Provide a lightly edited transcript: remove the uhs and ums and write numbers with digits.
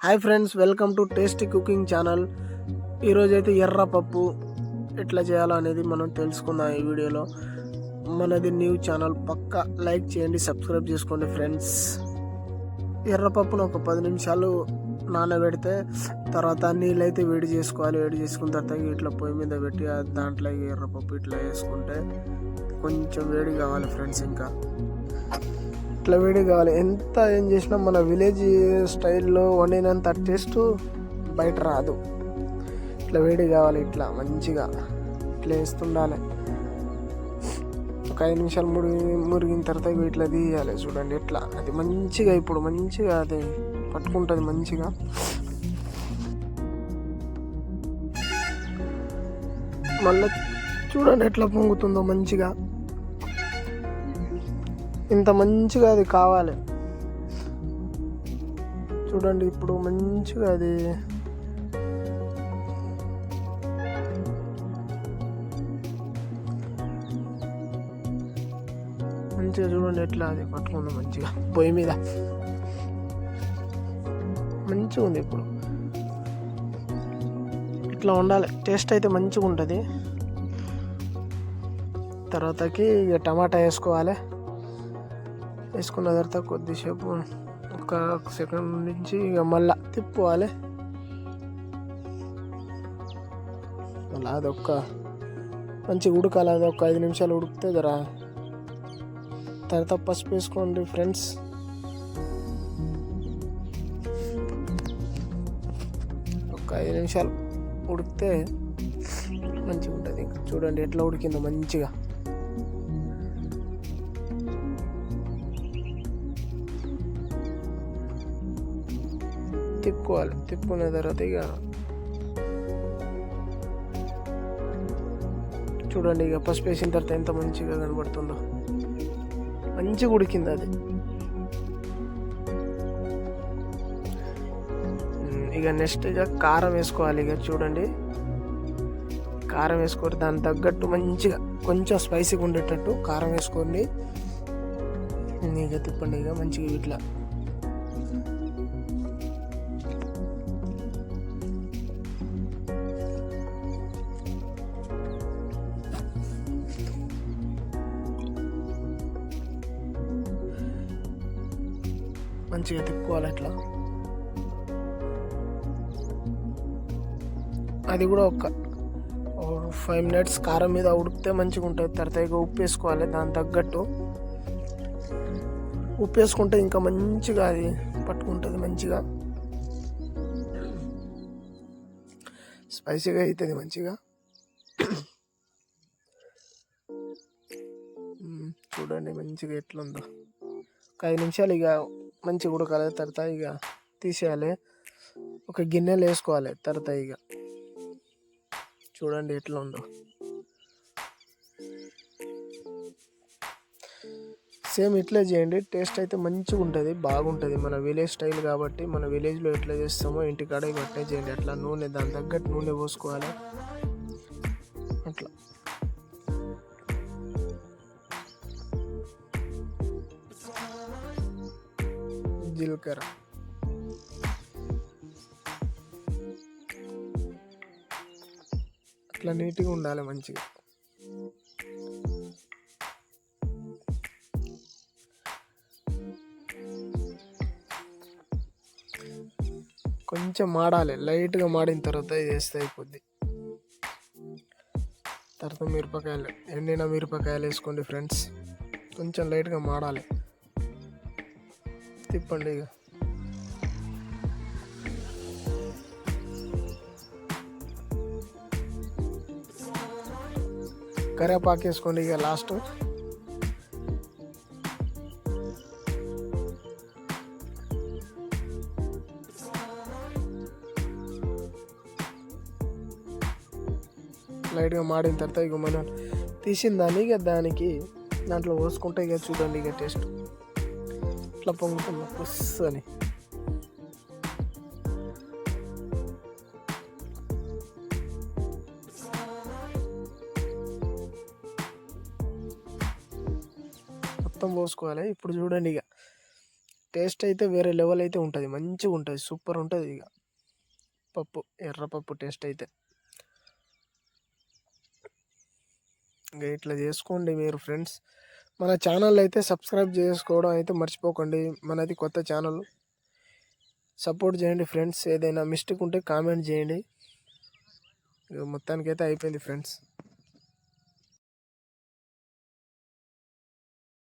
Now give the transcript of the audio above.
Hi friends, welcome to tasty cooking channel. ఈరోజైతే ఎర్ర పప్పు ఎట్లా చేయాలో అనేది మనం తెలుసుకుందాం ఈ వీడియోలో. మనది న్యూ ఛానల్, పక్కా లైక్ చేయండి, సబ్స్క్రైబ్ చేసుకోండి ఫ్రెండ్స్. ఎర్రపప్పును ఒక 10 నిమిషాలు నానబెడితే తర్వాత నీళ్ళు అయితే వేడి చేసుకోవాలి. వేడి చేసుకున్న తర్వాత ఇట్లా పొయ్యి మీద పెట్టి దాంట్లో ఎర్రపప్పు ఇట్లా వేసుకుంటే కొంచెం వేడి కావాలి ఫ్రెండ్స్. ఇంకా ఇట్లా వేడి కావాలి. ఎంత ఏం చేసినా మన విలేజ్ స్టైల్లో వండినంత టేస్ట్ బయట రాదు. ఇట్లా వేడి కావాలి, ఇట్లా మంచిగా ఇట్లా వేస్తుండాలి. ఒక 5 నిమిషాలు మురిగిన తర్వాత ఇట్లా తీయాలి. చూడండి ఎట్లా అది మంచిగా ఇప్పుడు మంచిగా అది పట్టుకుంటుంది మంచిగా. మళ్ళీ చూడండి ఎట్లా పొంగుతుందో మంచిగా. ఇంత మంచిగా అది కావాలి. చూడండి ఇప్పుడు మంచిగా అది మంచిగా చూడండి ఎట్లా అది పట్టుకుంది మంచిగా పొయ్యి మీద. మంచిగా ఉంది ఇప్పుడు. ఇట్లా ఉండాలి. టేస్ట్ అయితే మంచిగా ఉంటుంది. తర్వాతకి ఇక టమాటా వేసుకోవాలి. వేసుకున్న తర్వాత కొద్దిసేపు ఒక సెకండ్ నుంచి ఇక మళ్ళీ తిప్పుకోవాలి. మళ్ళీ అదొక్క మంచిగా ఉడకాలి. అది ఒక 5 నిమిషాలు ఉడికితే జరా. తర్వాత పసుపు వేసుకోండి ఫ్రెండ్స్. ఒక 5 నిమిషాలు ఉడికితే మంచిగా ఉంటుంది. ఇంకా చూడండి ఎట్లా ఉడికిందో మంచిగా. తిప్పుకోవాలి. తిప్పుకున్న తర్వాత ఇక చూడండి ఇక పసుపు వేసిన తర్వాత ఎంత మంచిగా కనబడుతుందో. మంచిగా ఉడికింది అది. ఇక నెక్స్ట్ ఇక కారం వేసుకోవాలి. ఇక చూడండి కారం వేసుకొని దానికి తగ్గట్టు మంచిగా కొంచెం స్పైసీగా ఉండేటట్టు కారం వేసుకోండి. ఇక తిప్పండి ఇక మంచిగా ఇట్లా. మంచిగా తిప్పుకోవాలి అట్లా. అది కూడా ఒక 5 మినిట్స్ కారం మీద ఉడికితే మంచిగా ఉంటుంది. తర్వాత ఇక ఉప్పు వేసుకోవాలి. దాని తగ్గట్టు ఉప్పు వేసుకుంటే ఇంకా మంచిగా అది పట్టుకుంటుంది మంచిగా. స్పైసీగా అవుతుంది మంచిగా. చూడండి మంచిగా ఎట్లుందో. ఒక 5 నిమిషాలు ఇక మంచిగా ఉడకాలి. తర్వాత ఇక తీసేయాలి. ఒక గిన్నెలో వేసుకోవాలి. తర్వాత ఇక చూడండి ఎట్లా ఉందో. సేమ్ ఇట్లే చేయండి. టేస్ట్ అయితే మంచిగా ఉంటుంది, బాగుంటుంది. మన విలేజ్ స్టైల్ కాబట్టి మన విలేజ్లో ఎట్లా చేస్తామో ఇంటికాడ ఇక అట్లే చేయండి. అట్లా నూనె దాని తగ్గట్టు నూనె పోసుకోవాలి. అట్లా జీలకర్ర అట్లా నీట్గా ఉండాలి మంచిగా. కొంచెం మాడాలి. లైట్గా మాడిన తర్వాత వేస్తే అయిపోద్ది. తర్వాత మిరపకాయలు, ఎండిన మిరపకాయలు వేసుకోండి ఫ్రెండ్స్. కొంచెం లైట్గా మాడాలి. తిప్పండి ఇక. కరివేపాకు వేసుకోండి ఇక లాస్ట్. లైట్గా మాడిన తర్వాత ఇక మనం తీసిన దాన్ని ఇక దాంట్లో పోసుకుంటే ఇక చూడండి ఇక టేస్ట్ ఇట్లా పొంగుతుంది పుస్ అని. మొత్తం పోసుకోవాలి. ఇప్పుడు చూడండి ఇక టేస్ట్ అయితే వేరే లెవెల్ అయితే ఉంటుంది, మంచిగా ఉంటుంది, సూపర్ ఉంటుంది. ఇక పప్పు, ఎర్రపప్పు టేస్ట్ అయితే ఇంకా ఇట్లా చేసుకోండి మీరు ఫ్రెండ్స్. మన ఛానల్ అయితే సబ్స్క్రైబ్ చేసుకోవడం అయితే మర్చిపోకండి. మనది కొత్త ఛానల్, సపోర్ట్ చేయండి ఫ్రెండ్స్. ఏదైనా మిస్టేక్ ఉంటే కామెంట్ చేయండి. ఇక మొత్తానికైతే అయిపోయింది ఫ్రెండ్స్.